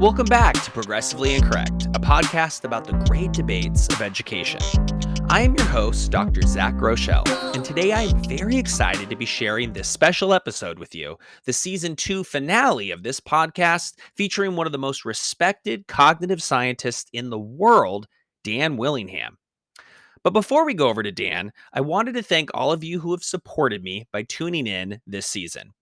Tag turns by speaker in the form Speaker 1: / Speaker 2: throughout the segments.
Speaker 1: Welcome back to Progressively Incorrect, a podcast about the great debates of education. I am your host, Dr. Zach Rochelle, and today I am very excited to be sharing this special episode with you, the season 2 finale of this podcast featuring one of the most respected cognitive scientists in the world, Dan Willingham. But before we go over to Dan, I wanted to thank all of you who have supported me by tuning in this season.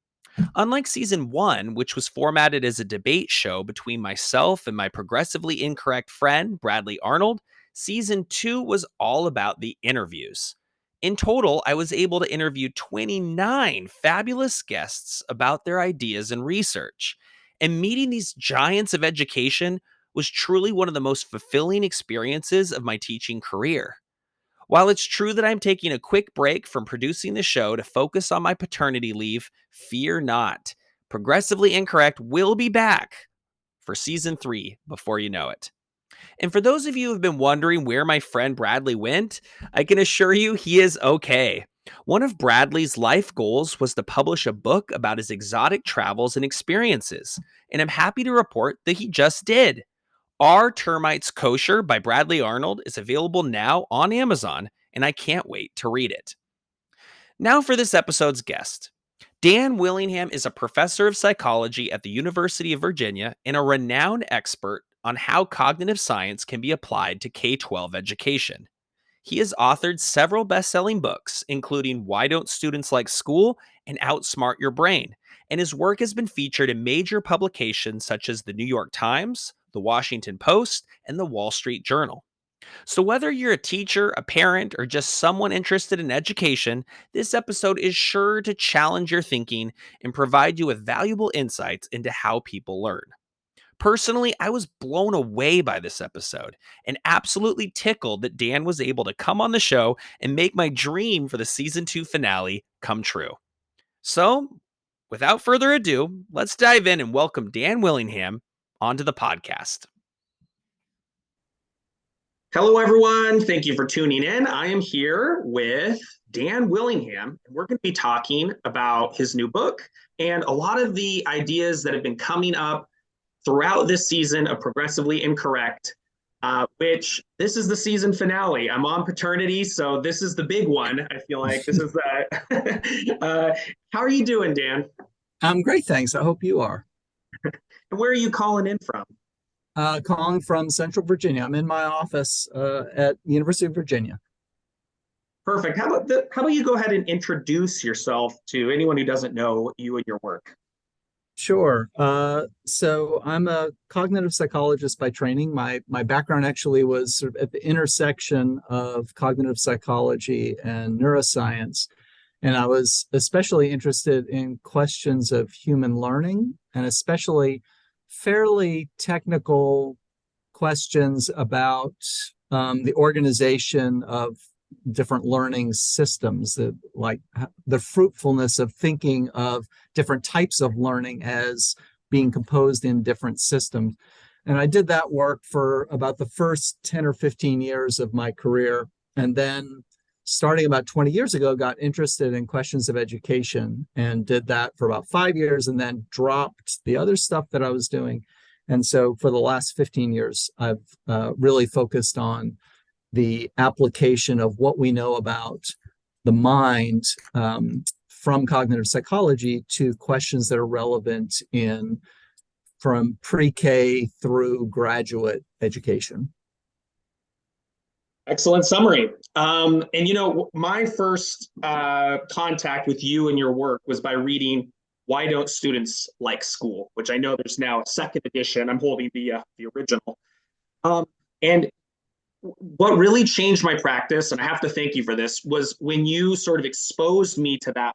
Speaker 1: Unlike season 1, which was formatted as a debate show between myself and my progressively incorrect friend, Bradley Arnold, season 2 was all about the interviews. In total, I was able to interview 29 fabulous guests about their ideas and research. And meeting these giants of education was truly one of the most fulfilling experiences of my teaching career. While it's true that I'm taking a quick break from producing the show to focus on my paternity leave, fear not. Progressively Incorrect will be back for season 3 before you know it. And for those of you who have been wondering where my friend Bradley went, I can assure you he is okay. One of Bradley's life goals was to publish a book about his exotic travels and experiences, and I'm happy to report that he just did. Are Termites Kosher by Bradley Arnold is available now on Amazon, and I can't wait to read it. Now for this episode's guest. Dan Willingham is a professor of psychology at the University of Virginia and a renowned expert on how cognitive science can be applied to K12 education. He has authored several best-selling books, including Why Don't Students Like School and Outsmart Your Brain, and his work has been featured in major publications such as the New York Times, the Washington Post, and the Wall Street Journal. So whether you're a teacher, a parent, or just someone interested in education, this episode is sure to challenge your thinking and provide you with valuable insights into how people learn. Personally, I was blown away by this episode and absolutely tickled that Dan was able to come on the show and make my dream for the season 2 finale come true. So, without further ado, let's dive in and welcome Dan Willingham onto the podcast. Hello, everyone. Thank you for tuning in. I am here with Dan Willingham, and we're going to be talking about his new book and a lot of the ideas that have been coming up throughout this season of Progressively Incorrect, which this is the season finale. I'm on paternity, so this is the big one. I feel like this is how are you doing, Dan?
Speaker 2: I'm great, thanks. I hope you are.
Speaker 1: And where are you calling in from?
Speaker 2: Calling from Central Virginia. I'm in my office at the University of Virginia.
Speaker 1: Perfect. How about you go ahead and introduce yourself to anyone who doesn't know you and your work?
Speaker 2: Sure. So I'm a cognitive psychologist by training. My background actually was sort of at the intersection of cognitive psychology and neuroscience. And I was especially interested in questions of human learning, and especially fairly technical questions about the organization of different learning systems, like the fruitfulness of thinking of different types of learning as being composed in different systems. And I did that work for about the first 10 or 15 years of my career. And then starting about 20 years ago, got interested in questions of education and did that for about 5 years and then dropped the other stuff that I was doing. And so for the last 15 years, I've really focused on the application of what we know about the mind from cognitive psychology to questions that are relevant from pre-K through graduate education.
Speaker 1: Excellent summary. And my first contact with you and your work was by reading Why Don't Students Like School, which I know there's now a second edition. I'm holding the original. And what really changed my practice, and I have to thank you for this, was when you sort of exposed me to that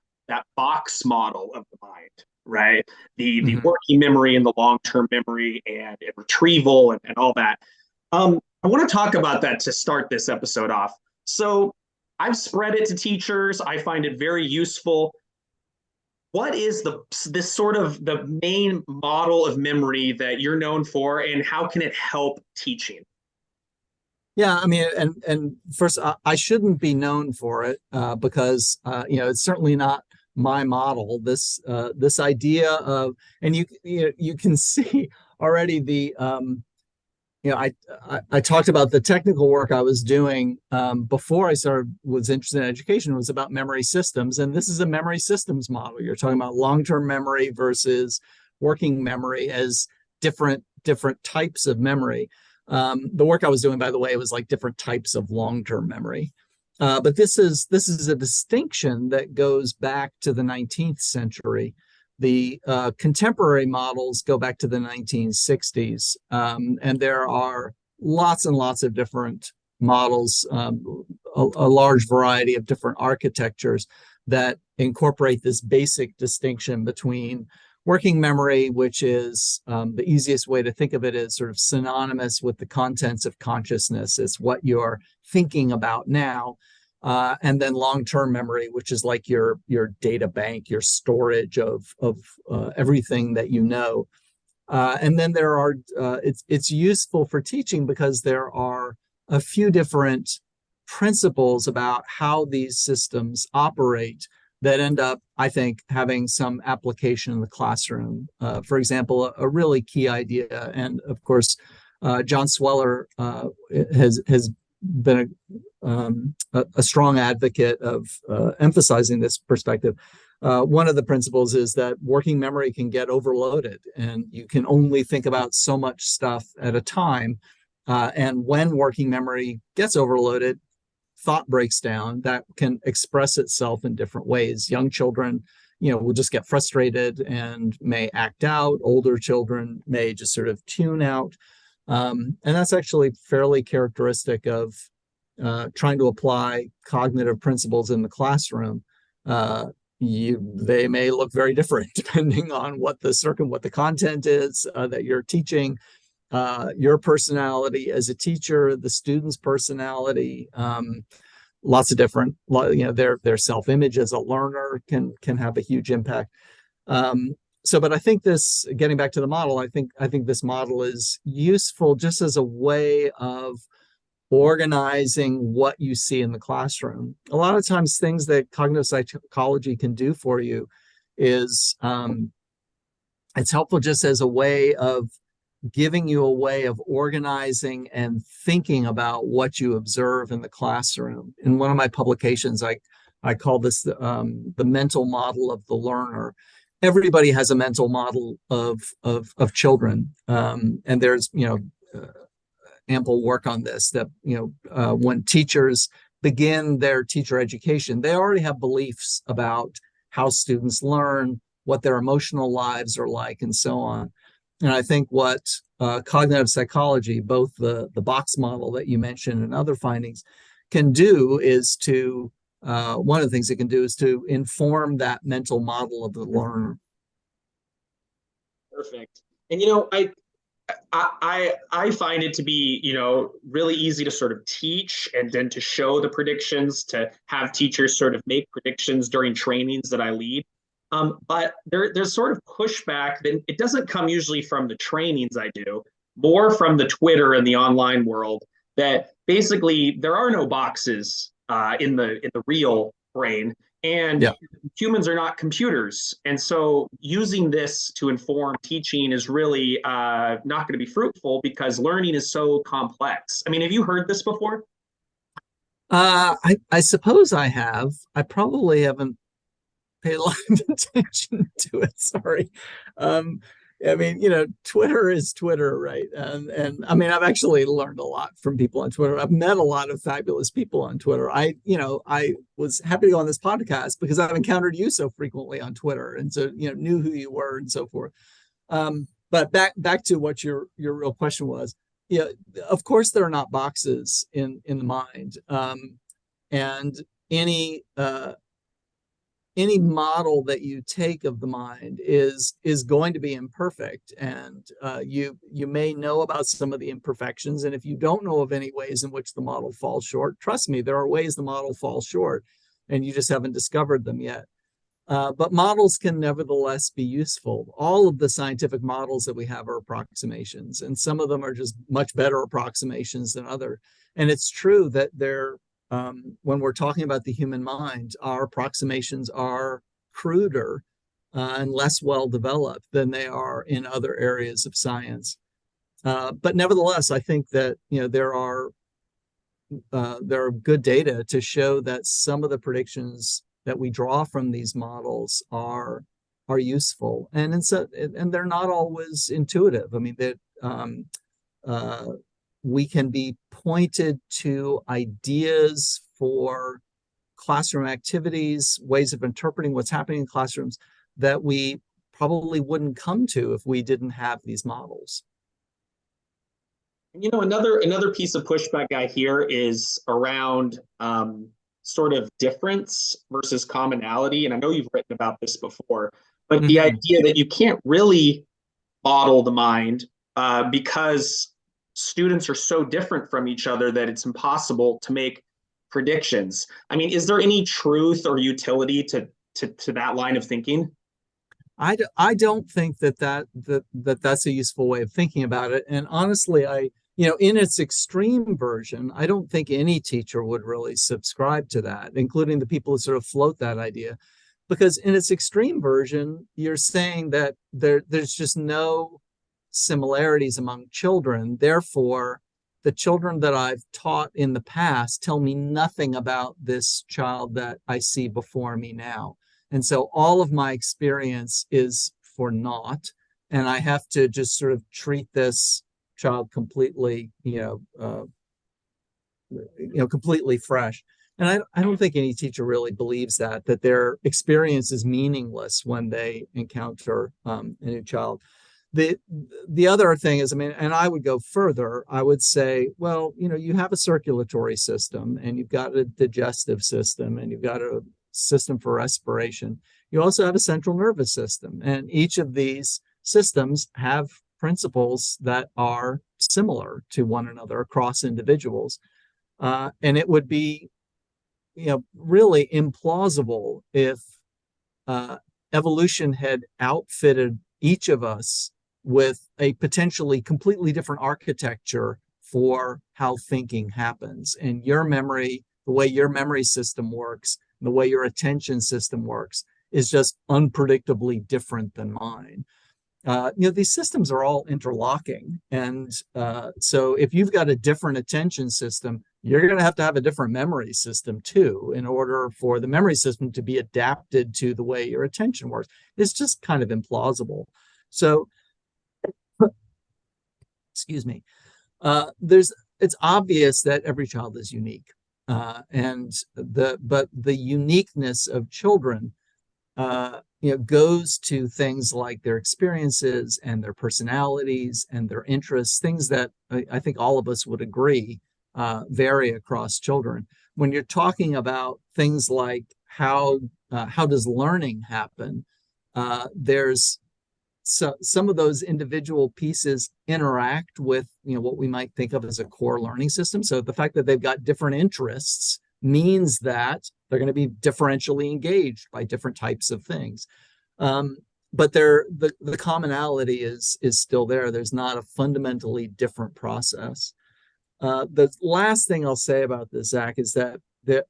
Speaker 1: box model of the mind, right? The working memory and the long-term memory and retrieval and all that. I want to talk about that to start this episode off. So I've spread it to teachers. I find it very useful. What is this sort of the main model of memory that you're known for, and how can it help teaching?
Speaker 2: Yeah, I mean, and first, I shouldn't be known for it because it's certainly not my model. This idea of, and you can see already I talked about the technical work I was doing before I was interested in education was about memory systems, and this is a memory systems model. You're talking about long-term memory versus working memory as different types of memory. The work I was doing, by the way, was like different types of long-term memory. But this is a distinction that goes back to the 19th century. The contemporary models go back to the 1960s, and there are lots and lots of different models, a large variety of different architectures that incorporate this basic distinction between working memory, which is the easiest way to think of it is sort of synonymous with the contents of consciousness. It's what you're thinking about now. And then long-term memory, which is like your data bank, your storage of everything that you know. And then there are it's useful for teaching because there are a few different principles about how these systems operate that end up, I think, having some application in the classroom. For example, a really key idea, and of course, John Sweller has been a strong advocate of emphasizing this perspective. One of the principles is that working memory can get overloaded, and you can only think about so much stuff at a time. And when working memory gets overloaded, thought breaks down. That can express itself in different ways. Young children, will just get frustrated and may act out. Older children may just sort of tune out. And that's actually fairly characteristic of trying to apply cognitive principles in the classroom. They may look very different depending on what the content is that you're teaching, your personality as a teacher, the student's personality, lots of different, their self-image as a learner can have a huge impact. But I think getting back to the model, I think this model is useful just as a way of organizing what you see in the classroom. A lot of times things that cognitive psychology can do for you is it's helpful just as a way of giving you a way of organizing and thinking about what you observe in the classroom. In one of my publications, I call this the mental model of the learner. Everybody has a mental model of children, and there's ample work on this. That when teachers begin their teacher education, they already have beliefs about how students learn, what their emotional lives are like, and so on. And I think what cognitive psychology, both the box model that you mentioned and other findings, can do is to one of the things it can do is to inform that mental model of the learner.
Speaker 3: Perfect. And I find it to be really easy to sort of teach and then to show the predictions, to have teachers sort of make predictions during trainings that I lead. But there's sort of pushback that it doesn't come usually from the trainings I do, more from the Twitter and the online world, that basically there are no boxes in the real brain, and humans are not computers. And so using this to inform teaching is really not going to be fruitful because learning is so complex. I mean, have you heard this before?
Speaker 2: I suppose I have. I probably haven't paid a lot of attention to it. Sorry. I mean, Twitter is Twitter, right? And I mean, I've actually learned a lot from people on Twitter. I've met a lot of fabulous people on Twitter. I was happy to go on this podcast because I've encountered you so frequently on Twitter, and so knew who you were and so forth. But back to what your real question was. Yeah, of course there are not boxes in the mind, and any model that you take of the mind is going to be imperfect, and you may know about some of the imperfections. And if you don't know of any ways in which the model falls short, trust me, there are ways the model falls short, and you just haven't discovered them yet. But models can nevertheless be useful. All of the scientific models that we have are approximations, and some of them are just much better approximations than others. And it's true that when we're talking about the human mind, our approximations are cruder and less well developed than they are in other areas of science. But nevertheless, I think that there are good data to show that some of the predictions that we draw from these models are useful, and they're not always intuitive. I mean that we can be pointed to ideas for classroom activities, ways of interpreting what's happening in classrooms that we probably wouldn't come to if we didn't have these models.
Speaker 3: Another piece of pushback I hear is around sort of difference versus commonality. And I know you've written about this before, but the idea that you can't really model the mind because students are so different from each other that it's impossible to make predictions. I mean, is there any truth or utility to that line of thinking?
Speaker 2: I don't think that's a useful way of thinking about it. And honestly, in its extreme version, I don't think any teacher would really subscribe to that, including the people who sort of float that idea. Because in its extreme version, you're saying that there's just no similarities among children. Therefore, the children that I've taught in the past tell me nothing about this child that I see before me now. And so all of my experience is for naught. And I have to just sort of treat this child completely, completely fresh. And I don't think any teacher really believes that their experience is meaningless when they encounter a new child. The other thing is, I mean, and I would go further, I would say, well, you have a circulatory system and you've got a digestive system and you've got a system for respiration. You also have a central nervous system, and each of these systems have principles that are similar to one another across individuals. And it would be, really implausible if evolution had outfitted each of us with a potentially completely different architecture for how thinking happens. And your memory, the way your memory system works, the way your attention system works, is just unpredictably different than mine. These systems are all interlocking. And so if you've got a different attention system, you're going to have a different memory system too, in order for the memory system to be adapted to the way your attention works. It's just kind of implausible. So, excuse me, it's obvious that every child is unique. But the uniqueness of children goes to things like their experiences and their personalities and their interests, things that I think all of us would agree vary across children. When you're talking about things like how does learning happen, there's some of those individual pieces interact with what we might think of as a core learning system. So the fact that they've got different interests means that they're going to be differentially engaged by different types of things. But the commonality is still there. There's not a fundamentally different process. The last thing I'll say about this, Zach, is that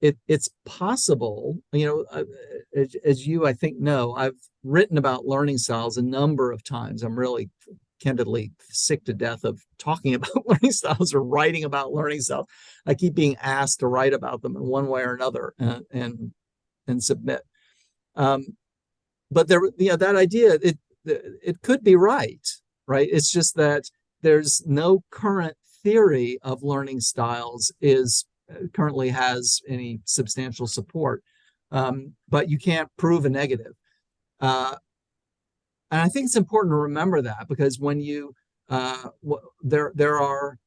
Speaker 2: it's possible, as you, I think, know, I've written about learning styles a number of times. I'm really candidly sick to death of talking about learning styles or writing about learning styles. I keep being asked to write about them in one way or another and submit. But that idea, it could be right? It's just that there's no current theory of learning styles currently has any substantial support, but you can't prove a negative. And I think it's important to remember that, because when there are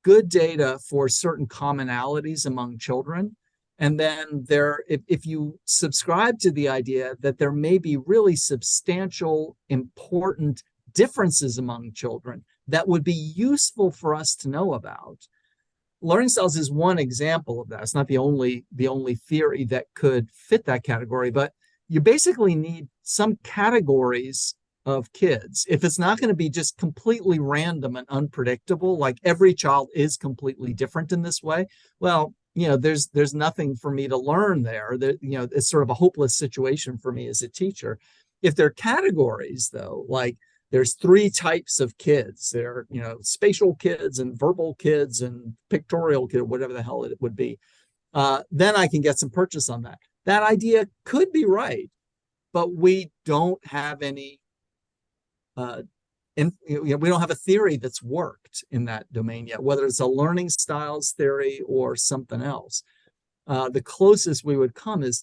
Speaker 2: good data for certain commonalities among children, and then if you subscribe to the idea that there may be really substantial, important differences among children that would be useful for us to know about. Learning styles is one example of that. It's not the only theory that could fit that category, but you basically need some categories of kids. If it's not going to be just completely random and unpredictable, like every child is completely different in this way, well, there's nothing for me to learn there. It's sort of a hopeless situation for me as a teacher. If they're categories, though, like there's three types of kids. There are, spatial kids and verbal kids and pictorial kids, whatever the hell it would be. Then I can get some purchase on that. That idea could be right, but we don't have any, we don't have a theory that's worked in that domain yet, whether it's a learning styles theory or something else. The closest we would come is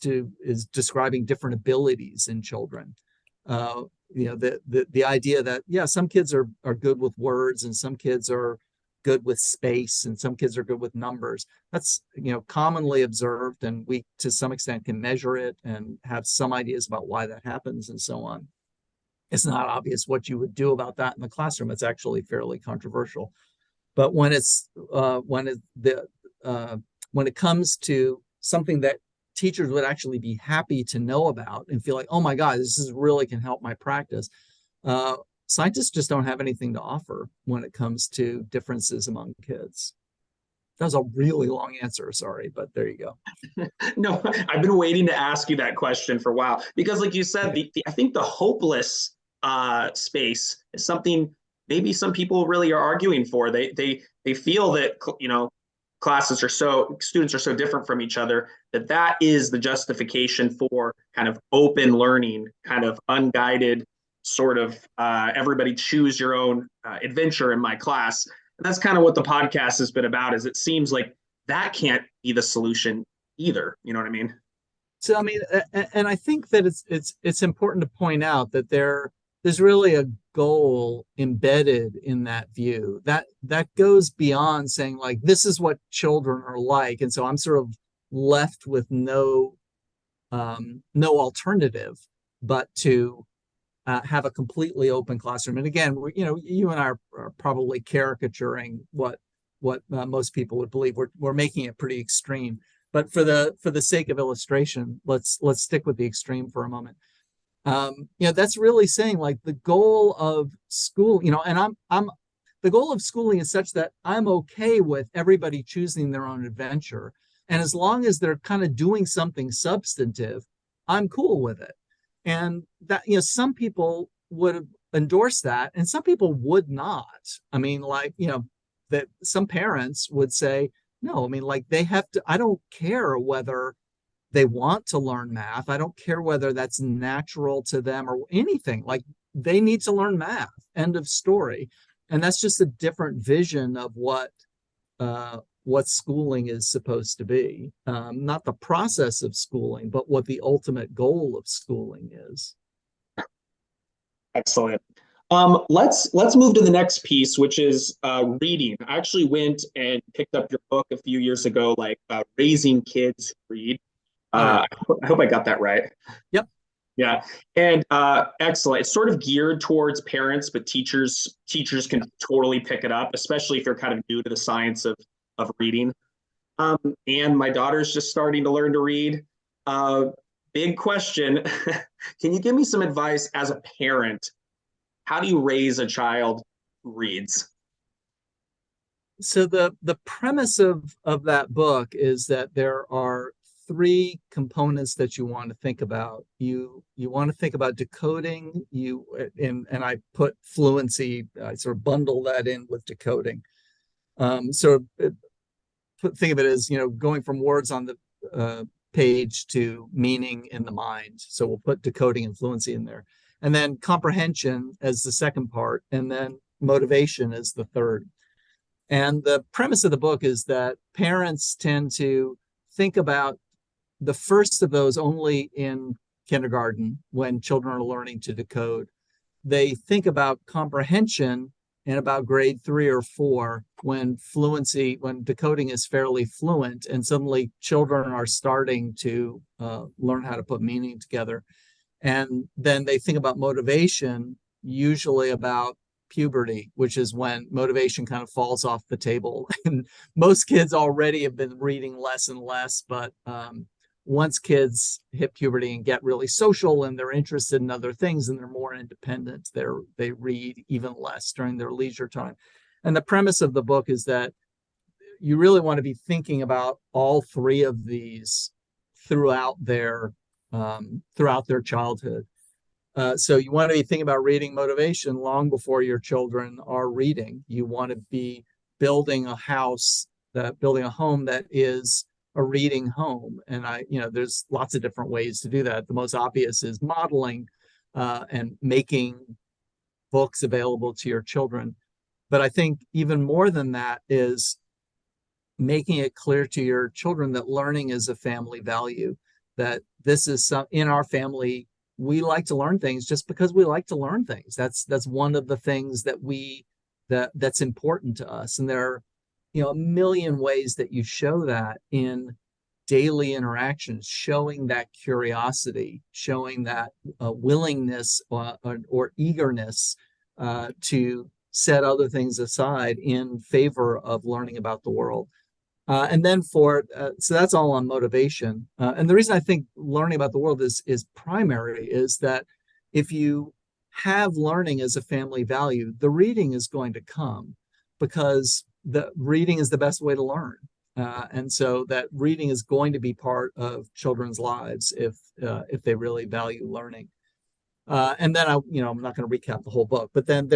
Speaker 2: describing different abilities in children. The idea that some kids are good with words, and some kids are good with space, and some kids are good with numbers. That's commonly observed, and we to some extent can measure it and have some ideas about why that happens and so on. It's not obvious what you would do about that in the classroom. It's actually fairly controversial. But when it comes to something that teachers would actually be happy to know about and feel like, oh my God, this really can help my practice. Scientists just don't have anything to offer when it comes to differences among kids. That was a really long answer, sorry, but there you go.
Speaker 3: No, I've been waiting to ask you that question for a while, because like you said, I think the hopeless space is something maybe some people really are arguing for. They feel that, students are so different from each other that is the justification for kind of open learning, kind of unguided sort of everybody choose your own adventure in my class. And that's kind of what the podcast has been about, is it seems like that can't be the solution either. You know what I mean?
Speaker 2: So, I mean, and I think that it's important to point out that there's really a goal embedded in that view that goes beyond saying like, this is what children are like. And so I'm sort of left with no alternative but to have a completely open classroom. And again, you and I are probably caricaturing what most people would believe. We're making it pretty extreme, but for the sake of illustration, let's stick with the extreme for a moment. That's really saying like the goal of school, and the goal of schooling is such that I'm okay with everybody choosing their own adventure. And as long as they're kind of doing something substantive, I'm cool with it. And that, some people would endorse that and some people would not. I mean, like, that some parents would say, no, I mean, like they have to, I don't care whether they want to learn math. I don't care whether that's natural to them or anything. Like they need to learn math. End of story. And that's just a different vision of what schooling is supposed to be. Not the process of schooling, but what the ultimate goal of schooling is.
Speaker 3: Excellent. Let's move to the next piece, which is reading. I actually went and picked up your book a few years ago, like Raising Kids Who Read. I hope I got that right.
Speaker 2: Yep.
Speaker 3: Yeah. And excellent. It's sort of geared towards parents, but teachers can totally pick it up, especially if they're kind of new to the science of reading. And my daughter's just starting to learn to read. Big question. Can you give me some advice as a parent? How do you raise a child who reads?
Speaker 2: So the premise of that book is that there are three components that you want to think about. You want to think about decoding. And I put fluency. I sort of bundle that in with decoding. Think of it as going from words on the page to meaning in the mind. So we'll put decoding and fluency in there, and then comprehension as the second part, and then motivation as the third. And the premise of the book is that parents tend to think about the first of those only in kindergarten when children are learning to decode. They think about comprehension in about grade 3 or 4 when decoding is fairly fluent, and suddenly children are starting to learn how to put meaning together. And then they think about motivation, usually about puberty, which is when motivation kind of falls off the table. And most kids already have been reading less and less, but once kids hit puberty and get really social and they're interested in other things and they're more independent, they read even less during their leisure time. And the premise of the book is that you really want to be thinking about all three of these throughout their childhood. So you want to be thinking about reading motivation long before your children are reading. You want to be building a home that is a reading home. And there's lots of different ways to do that. The most obvious is modeling and making books available to your children. But I think even more than that is making it clear to your children that learning is a family value, that this is in our family, we like to learn things just because we like to learn things. That's one of the things that's important to us. And there are, a million ways that you show that in daily interactions, showing that curiosity, showing that willingness or eagerness to set other things aside in favor of learning about the world. And then so that's all on motivation. And the reason I think learning about the world is primary is that if you have learning as a family value, the reading is going to come because the reading is the best way to learn. And so that reading is going to be part of children's lives if they really value learning. And then I'm not going to recap the whole book, but then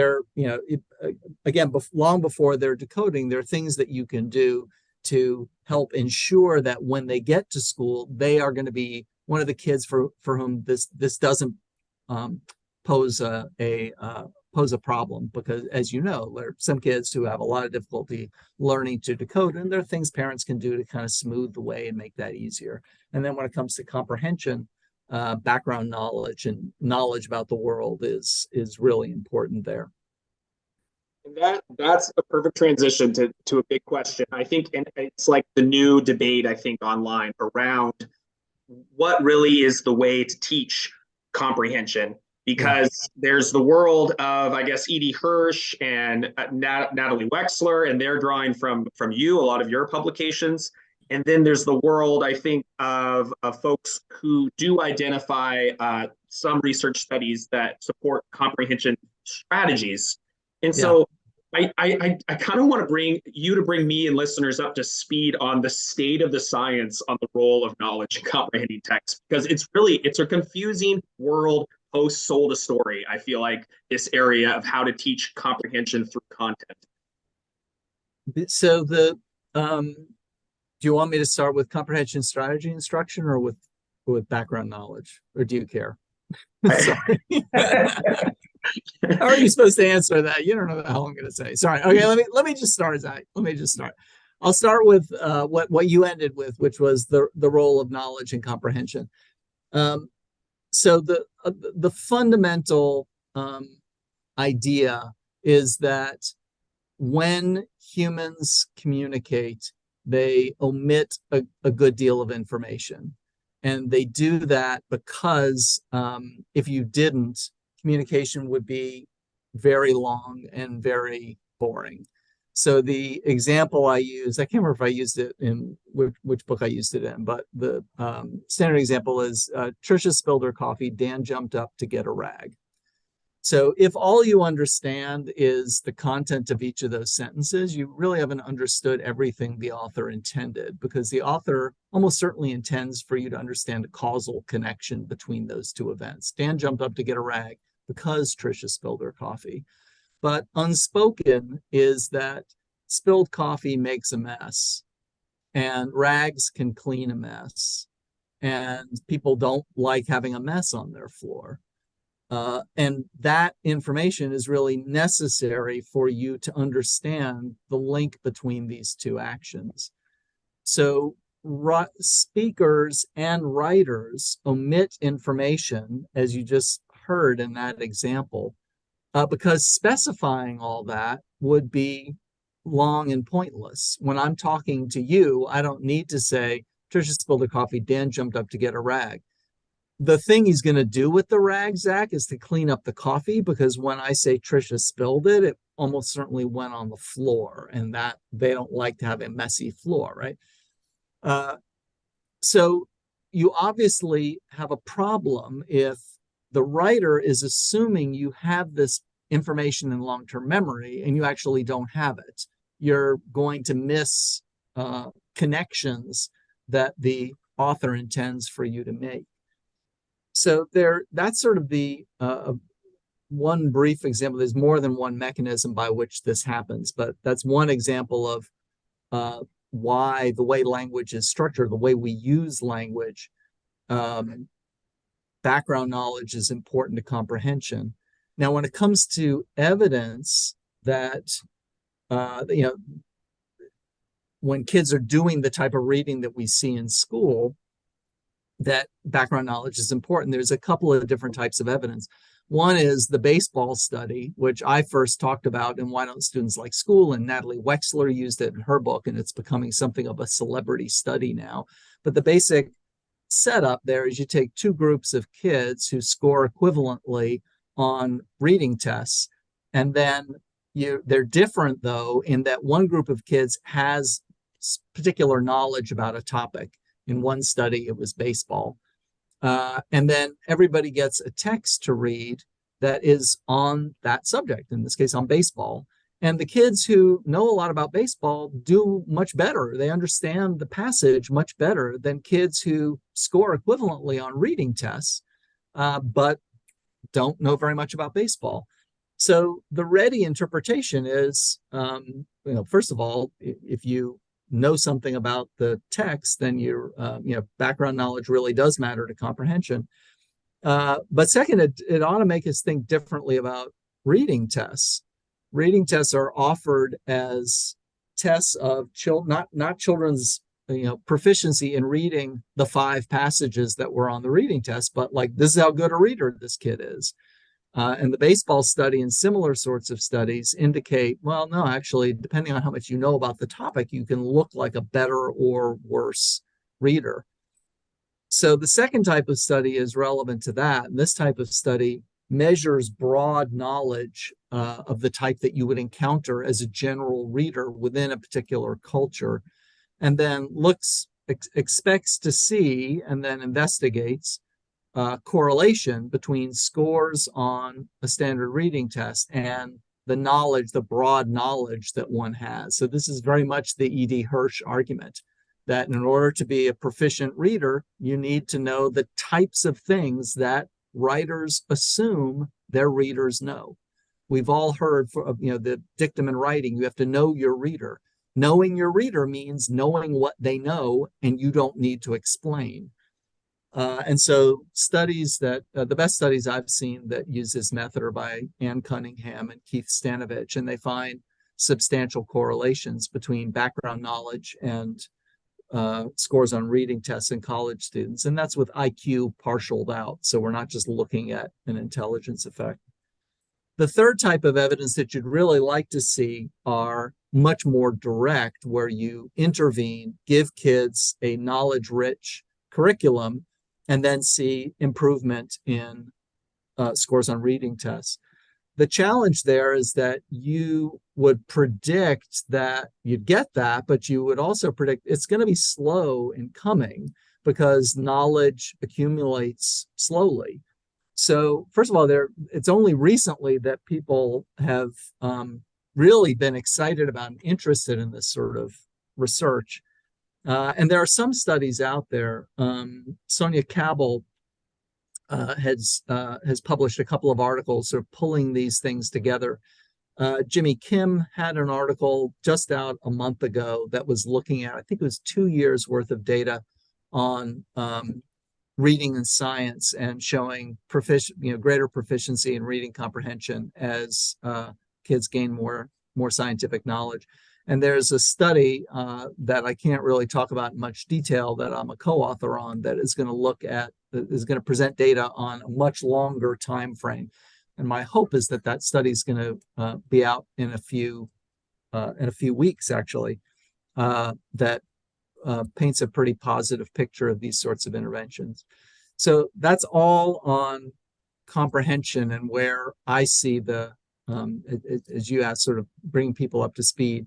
Speaker 2: again, long before they're decoding, there are things that you can do to help ensure that when they get to school, they are going to be one of the kids for whom this doesn't pose a problem, because as you know, there are some kids who have a lot of difficulty learning to decode, and there are things parents can do to kind of smooth the way and make that easier. And then when it comes to comprehension, background knowledge and knowledge about the world is really important there.
Speaker 3: And that's a perfect transition to a big question. I think, and it's like the new debate, I think, online around what really is the way to teach comprehension. Because there's the world of, I guess, Edie Hirsch and Natalie Wexler, and they're drawing from you, a lot of your publications. And then there's the world, I think, of folks who do identify some research studies that support comprehension strategies. And so I kind of want to bring me and listeners up to speed on the state of the science on the role of knowledge in comprehending text, because it's a confusing world post sold a story. I feel like this area of how to teach comprehension through content.
Speaker 2: So do you want me to start with comprehension strategy instruction or with background knowledge, or do you care? How are you supposed to answer that? You don't know how I'm going to say. Sorry. Okay, let me just start, Zach. Let me just start. I'll start with what you ended with, which was the role of knowledge and comprehension. So the fundamental idea is that when humans communicate, they omit a good deal of information. And they do that because if you didn't, communication would be very long and very boring. So the example I use, I can't remember if I used it in which book I used it in, but the standard example is Trisha spilled her coffee, Dan jumped up to get a rag. So if all you understand is the content of each of those sentences, you really haven't understood everything the author intended, because the author almost certainly intends for you to understand a causal connection between those two events. Dan jumped up to get a rag because Trisha spilled her coffee. But unspoken is that spilled coffee makes a mess, and rags can clean a mess, and people don't like having a mess on their floor. And that information is really necessary for you to understand the link between these two actions. So speakers and writers omit information, as you just heard in that example, because specifying all that would be long and pointless. When I'm talking to you, I don't need to say, Trisha spilled her coffee, Dan jumped up to get a rag. The thing he's going to do with the rag, Zach, is to clean up the coffee, because when I say Trisha spilled it, it almost certainly went on the floor, and that they don't like to have a messy floor, right? So you obviously have a problem if the writer is assuming you have this information in long-term memory and you actually don't have it. You're going to miss connections that the author intends for you to make. So that's sort of the one brief example. There's more than one mechanism by which this happens, but that's one example of why the way language is structured, the way we use language, background knowledge is important to comprehension. Now, when it comes to evidence that, when kids are doing the type of reading that we see in school, that background knowledge is important. There's a couple of different types of evidence. One is the baseball study, which I first talked about in Why Don't Students Like School, and Natalie Wexler used it in her book, and it's becoming something of a celebrity study now. But the basic setup there is you take two groups of kids who score equivalently on reading tests, and then they're different, though, in that one group of kids has particular knowledge about a topic. In one study, it was baseball. And then everybody gets a text to read that is on that subject, in this case, on baseball. And the kids who know a lot about baseball do much better. They understand the passage much better than kids who score equivalently on reading tests, but don't know very much about baseball. So the ready interpretation is, first of all, if you know something about the text, then your background knowledge really does matter to comprehension. But second, it ought to make us think differently about reading tests. Reading tests are offered as tests of not children's proficiency in reading the 5 passages that were on the reading test, but like, this is how good a reader this kid is. And the baseball study and similar sorts of studies indicate, well, no, actually, depending on how much you know about the topic, you can look like a better or worse reader. So the second type of study is relevant to that. And this type of study measures broad knowledge of the type that you would encounter as a general reader within a particular culture, and then expects to see and then investigates correlation between scores on a standard reading test and the broad knowledge that one has. So this is very much the E.D. Hirsch argument, that in order to be a proficient reader, you need to know the types of things that writers assume their readers know. We've all heard the dictum in writing, you have to know your reader. Knowing your reader means knowing what they know, and you don't need to explain. And so studies that, the best studies I've seen that use this method are by Ann Cunningham and Keith Stanovich, and they find substantial correlations between background knowledge and scores on reading tests in college students. And that's with IQ partialed out. So we're not just looking at an intelligence effect. The third type of evidence that you'd really like to see are much more direct, where you intervene, give kids a knowledge-rich curriculum, and then see improvement in scores on reading tests. The challenge there is that you would predict that you'd get that, but you would also predict it's going to be slow in coming because knowledge accumulates slowly. So first of all, it's only recently that people have really been excited about and interested in this sort of research. And there are some studies out there. Sonia Cabell has published a couple of articles sort of pulling these things together. Jimmy Kim had an article just out a month ago that was looking at, I think it was 2 years worth of data on reading and science, and showing greater proficiency in reading comprehension as kids gain more scientific knowledge. And there's a study that I can't really talk about in much detail that I'm a co-author on, that is going to present data on a much longer time frame. And my hope is that study is going to be out in a few weeks, actually, that paints a pretty positive picture of these sorts of interventions. So that's all on comprehension, and where I see as you asked, sort of bringing people up to speed.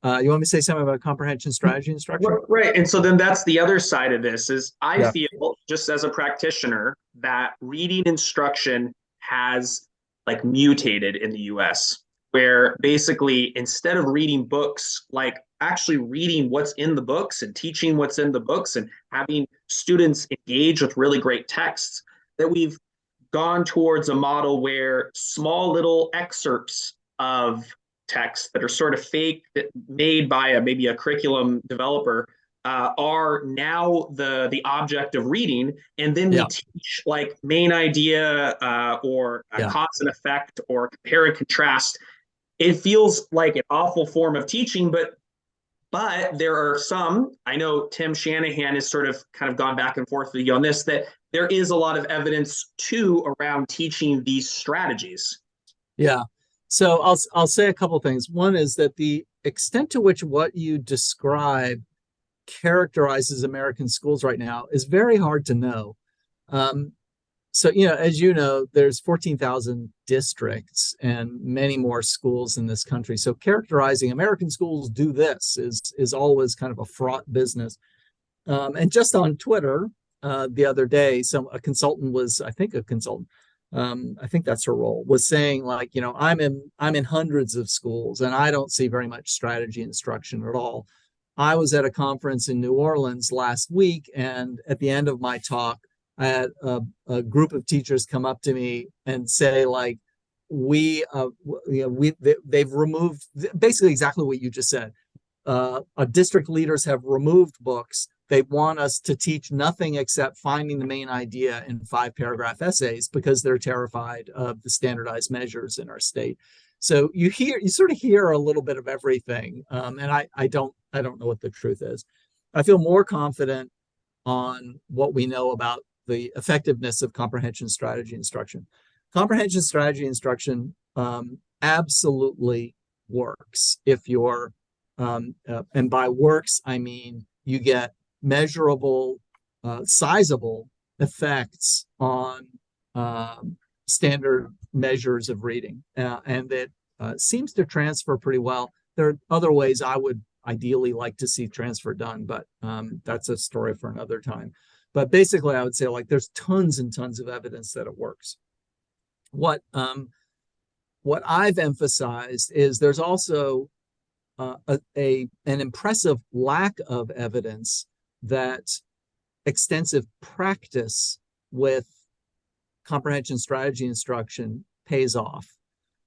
Speaker 2: You want me to say something about comprehension strategy and structure?
Speaker 3: Right. And so then that's the other side of this is I feel, just as a practitioner, that reading instruction has like mutated in the US, where basically instead of reading books, like actually reading what's in the books and teaching what's in the books and having students engage with really great texts, that we've gone towards a model where small little excerpts of text that are sort of fake, that made by maybe a curriculum developer, are now the object of reading, and then we teach like main idea or cause and effect or compare and contrast. It feels like an awful form of teaching, but there are some, I know Tim Shanahan has sort of kind of gone back and forth with you on this, that there is a lot of evidence too around teaching these strategies.
Speaker 2: Yeah. So I'll say a couple of things. One is that the extent to which what you describe characterizes American schools right now is very hard to know. So, as you know, there's 14,000 districts and many more schools in this country. So characterizing American schools do this is always kind of a fraught business. And just on Twitter the other day, I think that's her role, was saying like, I'm in hundreds of schools and I don't see very much strategy instruction at all. I was at a conference in New Orleans last week, and at the end of my talk, I had a group of teachers come up to me and say, like, they've removed basically exactly what you just said. District leaders have removed books. They want us to teach nothing except finding the main idea in 5-paragraph essays because they're terrified of the standardized measures in our state. So you sort of hear a little bit of everything, and I don't know what the truth is. I feel more confident on what we know about the effectiveness of comprehension strategy instruction. Comprehension strategy instruction absolutely works if you're, and by works I mean you get measurable, sizable effects on standard measures of reading, and that seems to transfer pretty well. There are other ways I would ideally like to see transfer done, but that's a story for another time. But basically, I would say like there's tons and tons of evidence that it works. What I've emphasized is there's also an impressive lack of evidence that extensive practice with comprehension strategy instruction pays off.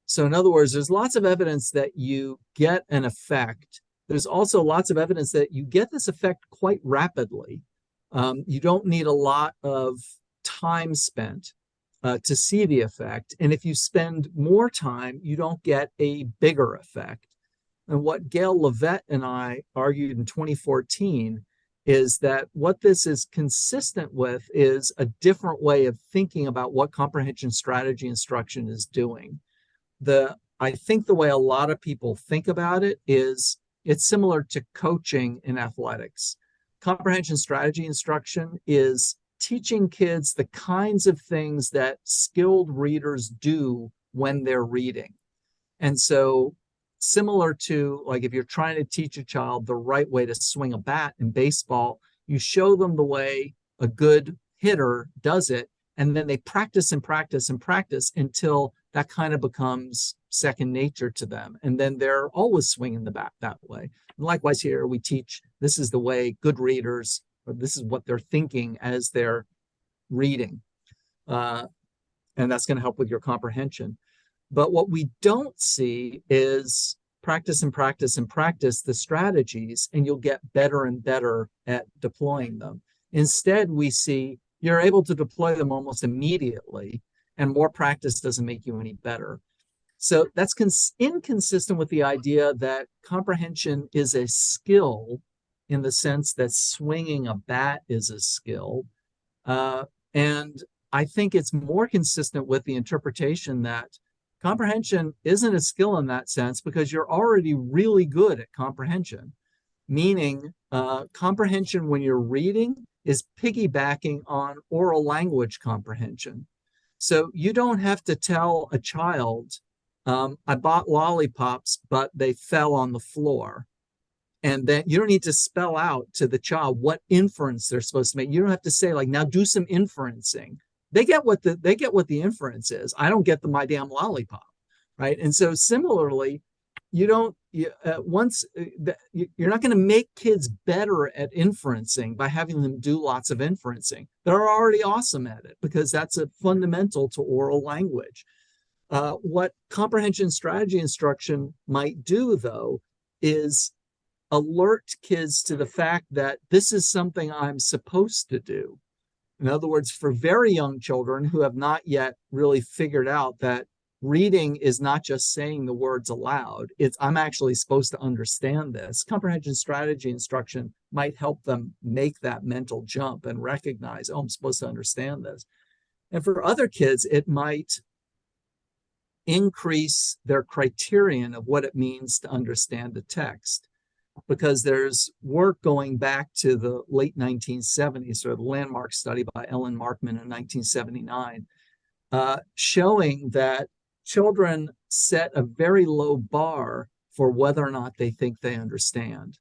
Speaker 2: So in other words, there's lots of evidence that you get an effect. There's also lots of evidence that you get this effect quite rapidly. You don't need a lot of time spent to see the effect. And if you spend more time, you don't get a bigger effect. And what Gail Levette and I argued in 2014 is that what this is consistent with is a different way of thinking about what comprehension strategy instruction is doing. I think the way a lot of people think about it is it's similar to coaching in athletics. Comprehension strategy instruction is teaching kids the kinds of things that skilled readers do when they're reading. And so similar to like if you're trying to teach a child the right way to swing a bat in baseball, you show them the way a good hitter does it, and then they practice and practice and practice until that kind of becomes second nature to them. And then they're always swinging the bat that way. And likewise here, we teach this is the way good readers, or this is what they're thinking as they're reading. And that's going to help with your comprehension. But what we don't see is practice and practice and practice the strategies, and you'll get better and better at deploying them. Instead, we see you're able to deploy them almost immediately, and more practice doesn't make you any better. So that's inconsistent with the idea that comprehension is a skill in the sense that swinging a bat is a skill. And I think it's more consistent with the interpretation that comprehension isn't a skill in that sense because you're already really good at comprehension, meaning comprehension when you're reading is piggybacking on oral language comprehension. So you don't have to tell a child, I bought lollipops, but they fell on the floor. And then you don't need to spell out to the child what inference they're supposed to make. You don't have to say like, now do some inferencing. They get what the inference is. I don't get my damn lollipop, right? And so similarly, you don't once you're not going to make kids better at inferencing by having them do lots of inferencing. They're already awesome at it because that's a fundamental to oral language. What comprehension strategy instruction might do, though, is alert kids to the fact that this is something I'm supposed to do. In other words, for very young children who have not yet really figured out that reading is not just saying the words aloud, it's I'm actually supposed to understand this. Comprehension strategy instruction might help them make that mental jump and recognize, oh, I'm supposed to understand this. And for other kids, it might increase their criterion of what it means to understand the text, because there's work going back to the late 1970s, or the landmark study by Ellen Markman in 1979, showing that children set a very low bar for whether or not they think they understand.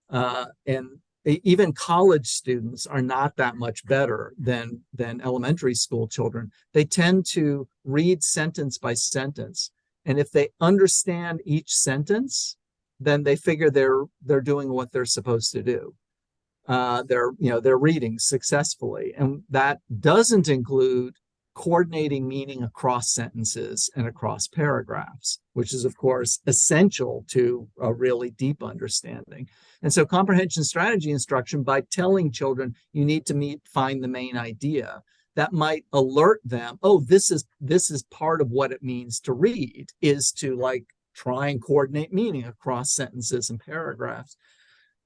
Speaker 2: And even college students are not that much better than elementary school children. They tend to read sentence by sentence. And if they understand each sentence, then they figure they're doing what they're supposed to do. They're reading successfully. And that doesn't include coordinating meaning across sentences and across paragraphs, which is, of course, essential to a really deep understanding. And so comprehension strategy instruction, by telling children you need to find the main idea, that might alert them, oh, this is part of what it means to read, is to like try and coordinate meaning across sentences and paragraphs.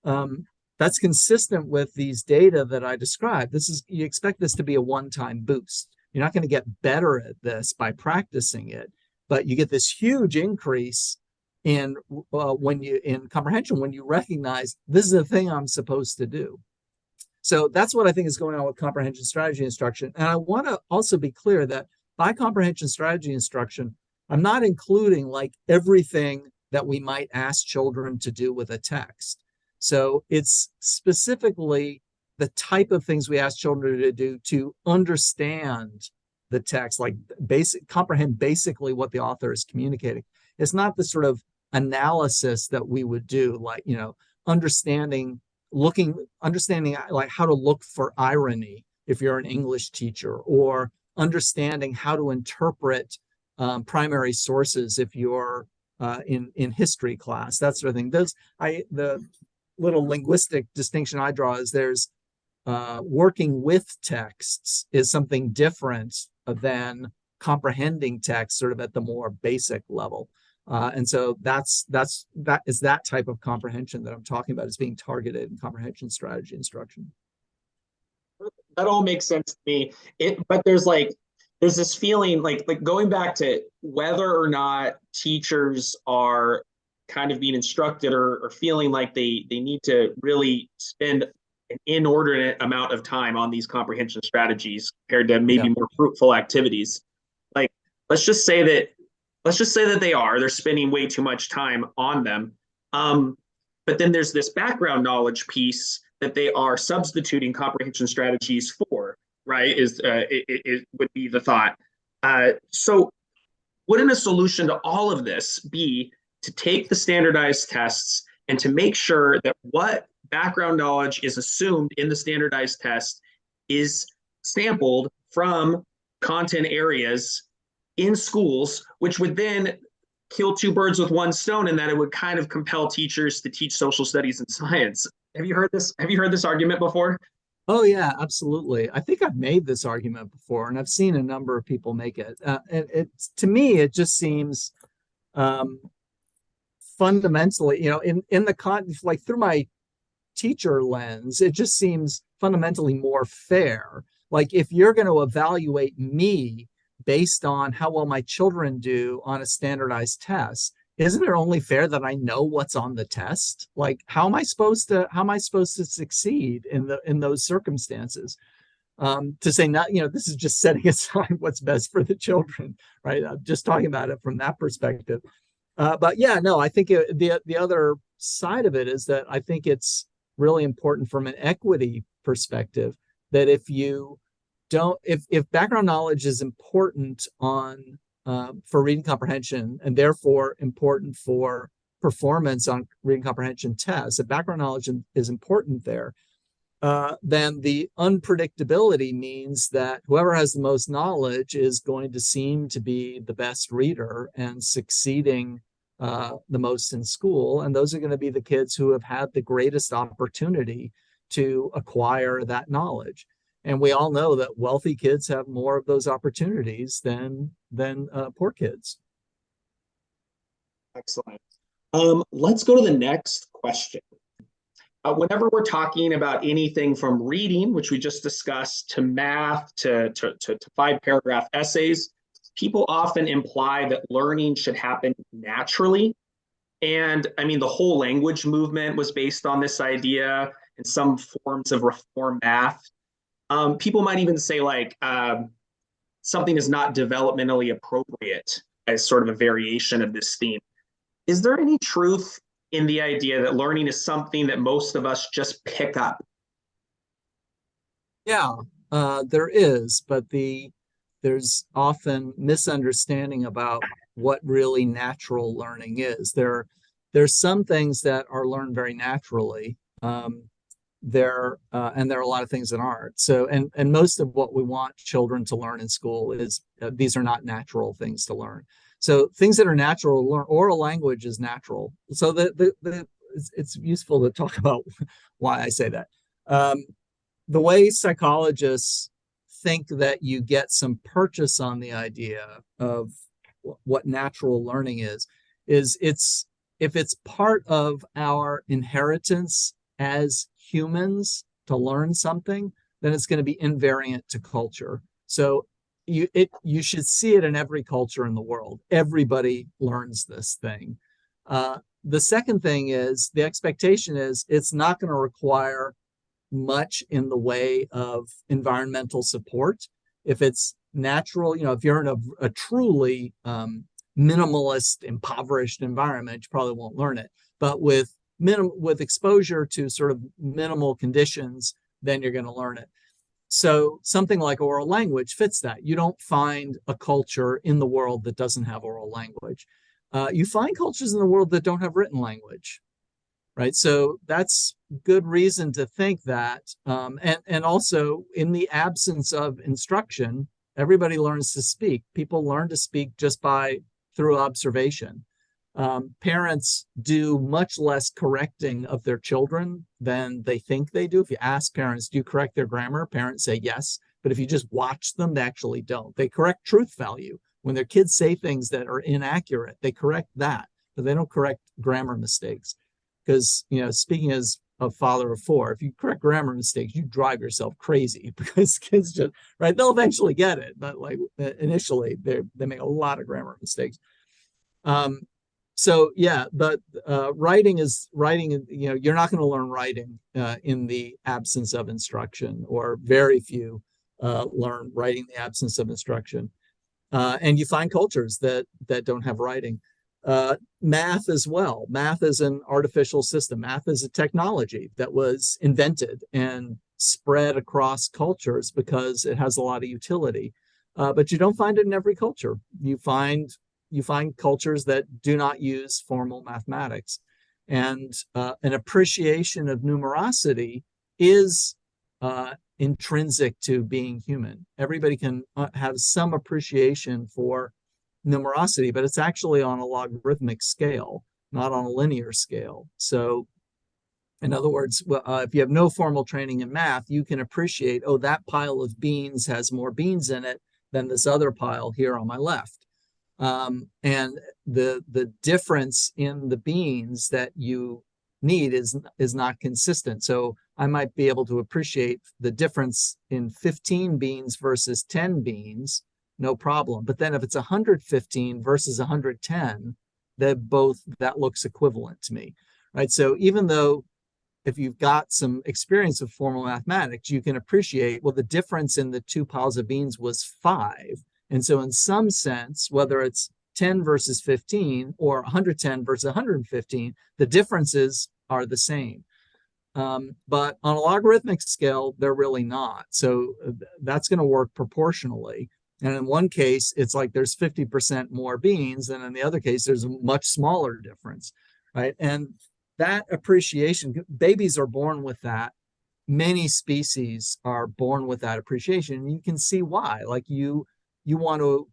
Speaker 2: That's consistent with these data that I described. You expect this to be a one-time boost. You're not going to get better at this by practicing it, but you get this huge increase in comprehension when you recognize this is the thing I'm supposed to do. So that's what I think is going on with comprehension strategy instruction. And I want to also be clear that by comprehension strategy instruction, I'm not including like everything that we might ask children to do with a text. So it's specifically the type of things we ask children to do to understand the text, like comprehend basically what the author is communicating. It's not the sort of analysis that we would do, like, understanding like how to look for irony if you're an English teacher, or understanding how to interpret primary sources if you're in history class, that sort of thing. The little linguistic distinction I draw is there's working with texts is something different than comprehending text sort of at the more basic level. And so that is that type of comprehension that I'm talking about, is being targeted in comprehension strategy instruction.
Speaker 3: That all makes sense to me. But there's this feeling like going back to whether or not teachers are kind of being instructed or feeling like they need to really spend an inordinate amount of time on these comprehension strategies compared to maybe more fruitful activities. Like, let's just say that they're spending way too much time on them. But then there's this background knowledge piece that they are substituting comprehension strategies for, right? It would be the thought. So wouldn't a solution to all of this be to take the standardized tests and to make sure that what background knowledge is assumed in the standardized test is sampled from content areas in schools, which would then kill two birds with one stone, in that it would kind of compel teachers to teach social studies and science. Have you heard this? Have you heard this argument before?
Speaker 2: Oh yeah, absolutely. I think I've made this argument before, and I've seen a number of people make it. To me, it just seems fundamentally, in the like through my teacher lens, it just seems fundamentally more fair. Like, if you're going to evaluate me based on how well my children do on a standardized test, isn't it only fair that I know what's on the test? Like, how am I supposed to succeed in those circumstances? To say not, this is just setting aside what's best for the children, right? I'm just talking about it from that perspective. But yeah, no, I think the other side of it is that I think it's really important from an equity perspective that if background knowledge is important for reading comprehension, and therefore important for performance on reading comprehension tests, if background knowledge is important there, then the unpredictability means that whoever has the most knowledge is going to seem to be the best reader and succeeding the most in school. And those are going to be the kids who have had the greatest opportunity to acquire that knowledge. And we all know that wealthy kids have more of those opportunities than poor kids.
Speaker 3: Excellent. Let's go to the next question. Whenever we're talking about anything from reading, which we just discussed, to math, to 5-paragraph essays, people often imply that learning should happen naturally. And I mean, the whole language movement was based on this idea, and some forms of reform math. People might even say like something is not developmentally appropriate as sort of a variation of this theme. Is there any truth in the idea that learning is something that most of us just pick up?
Speaker 2: Yeah, there is, but there's often misunderstanding about what really natural learning is. There's some things that are learned very naturally. And there are a lot of things that aren't. So, and most of what we want children to learn in school is these are not natural things to learn. So things that are natural, learn oral language is natural. So it's useful to talk about why I say that. The way psychologists think that you get some purchase on the idea of what natural learning is it's if it's part of our inheritance as humans to learn something, then it's going to be invariant to culture. So you should see it in every culture in the world. Everybody learns this thing. The second thing is the expectation is it's not going to require much in the way of environmental support. If it's natural, if you're in a truly minimalist, impoverished environment, you probably won't learn it. But with exposure to sort of minimal conditions, then you're going to learn it. So something like oral language fits that. You don't find a culture in the world that doesn't have oral language. You find cultures in the world that don't have written language, right? So that's good reason to think that. And also in the absence of instruction, everybody learns to speak. People learn to speak just through observation. Parents do much less correcting of their children than they think they do. If you ask parents, do you correct their grammar? Parents say yes. But if you just watch them, they actually don't. They correct truth value. When their kids say things that are inaccurate, they correct that, but they don't correct grammar mistakes. Because, speaking as a father of 4, if you correct grammar mistakes, you drive yourself crazy because kids just, right, they'll eventually get it. But like initially, they make a lot of grammar mistakes. So yeah, but writing, you're not going to learn writing in the absence of instruction, or very few learn writing in the absence of instruction. And you find cultures that don't have writing. Math as well. Math is an artificial system. Math is a technology that was invented and spread across cultures because it has a lot of utility. But you don't find it in every culture. You find cultures that do not use formal mathematics. And an appreciation of numerosity is intrinsic to being human. Everybody can have some appreciation for numerosity, but it's actually on a logarithmic scale, not on a linear scale. So in other words, if you have no formal training in math, you can appreciate, that pile of beans has more beans in it than this other pile here on my left. And the difference in the beans that you need is not consistent. So I might be able to appreciate the difference in 15 beans versus 10 beans, no problem. But then if it's 115 versus 110, that looks equivalent to me, right? So even though if you've got some experience of formal mathematics, you can appreciate, the difference in the two piles of beans was 5. And so in some sense, whether it's 10 versus 15 or 110 versus 115, the differences are the same. But on a logarithmic scale, they're really not. So that's going to work proportionally. And in one case, it's like there's 50% more beans, and in the other case, there's a much smaller difference. right? And that appreciation, babies are born with that. Many species are born with that appreciation. And you can see why. Like you want to,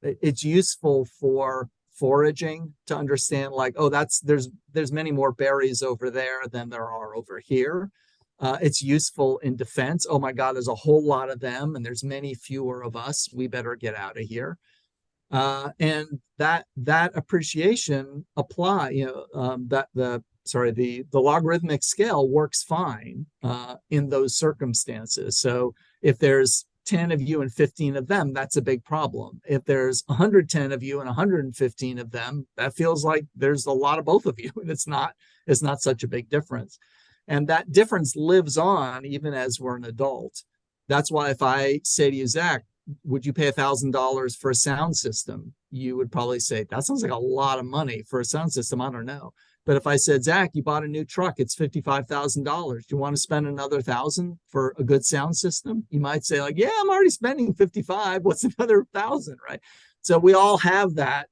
Speaker 2: it's useful for foraging to understand, like, oh, there's many more berries over there than there are over here. It's useful in defense. Oh my God, there's a whole lot of them, and there's many fewer of us. We better get out of here. And that appreciation apply, that the logarithmic scale works fine in those circumstances. So if there's 10 of you and 15 of them, that's a big problem. If there's 110 of you and 115 of them, that feels like there's a lot of both of you. And it's not such a big difference. And that difference lives on even as we're an adult. That's why if I say to you, Zach, would you pay $1,000 for a sound system? You would probably say, that sounds like a lot of money for a sound system. I don't know. But if I said, Zach, you bought a new truck, it's $55,000. Do you want to spend another $1,000 for a good sound system? You might say, like, yeah, I'm already spending 55. What's another 1,000, right? So we all have that,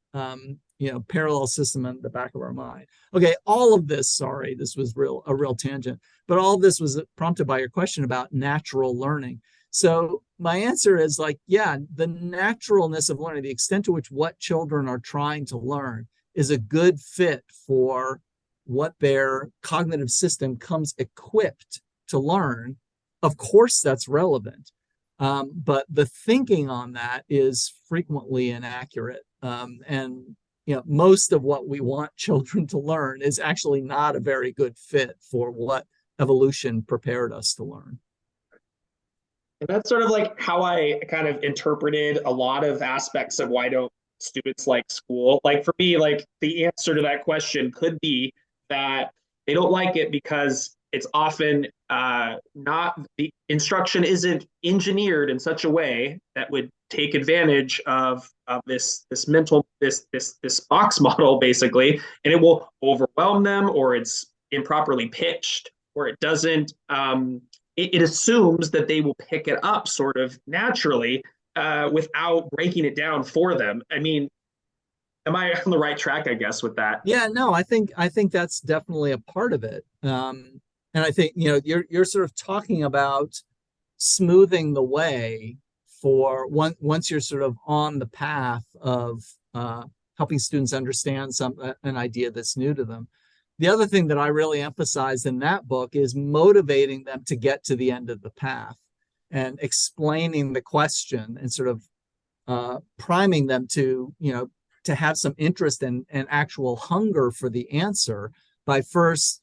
Speaker 2: parallel system in the back of our mind. Okay, all of this, sorry, this was a real tangent, but all of this was prompted by your question about natural learning. So my answer is, like, yeah, the naturalness of learning, the extent to which what children are trying to learn is a good fit for what their cognitive system comes equipped to learn. Of course, that's relevant. But the thinking on that is frequently inaccurate. And most of what we want children to learn is actually not a very good fit for what evolution prepared us to learn.
Speaker 3: And that's sort of like how I kind of interpreted a lot of aspects of why don't students like school. Like for me, like the answer to that question could be that they don't like it because it's often not, the instruction isn't engineered in such a way that would take advantage of this mental, this box model basically, and it will overwhelm them, or it's improperly pitched, or it doesn't, it assumes that they will pick it up sort of naturally without breaking it down for them. I mean, am I on the right track, I guess, with that?
Speaker 2: Yeah, no, I think that's definitely a part of it. And I think, you're sort of talking about smoothing the way for once you're sort of on the path of helping students understand an idea that's new to them. The other thing that I really emphasize in that book is motivating them to get to the end of the path and explaining the question and sort of priming them to have some interest and actual hunger for the answer by first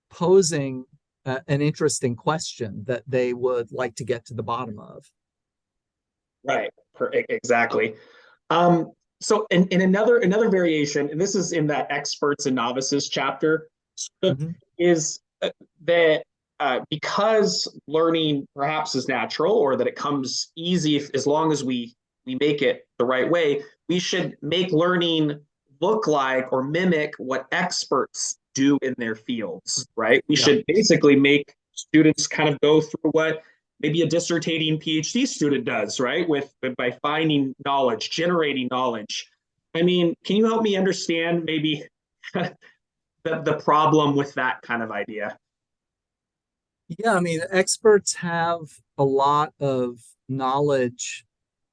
Speaker 2: posing an interesting question that they would like to get to the bottom of.
Speaker 3: Right, exactly. So in another variation, and this is in that experts and novices chapter, is that because learning perhaps is natural, or that it comes easy as long as we make it the right way, we should make learning look like or mimic what experts do in their fields, right? We should basically make students kind of go through what maybe a dissertating PhD student does, right? By finding knowledge, generating knowledge. I mean, can you help me understand maybe the problem with that kind of idea?
Speaker 2: Yeah, I mean, experts have a lot of knowledge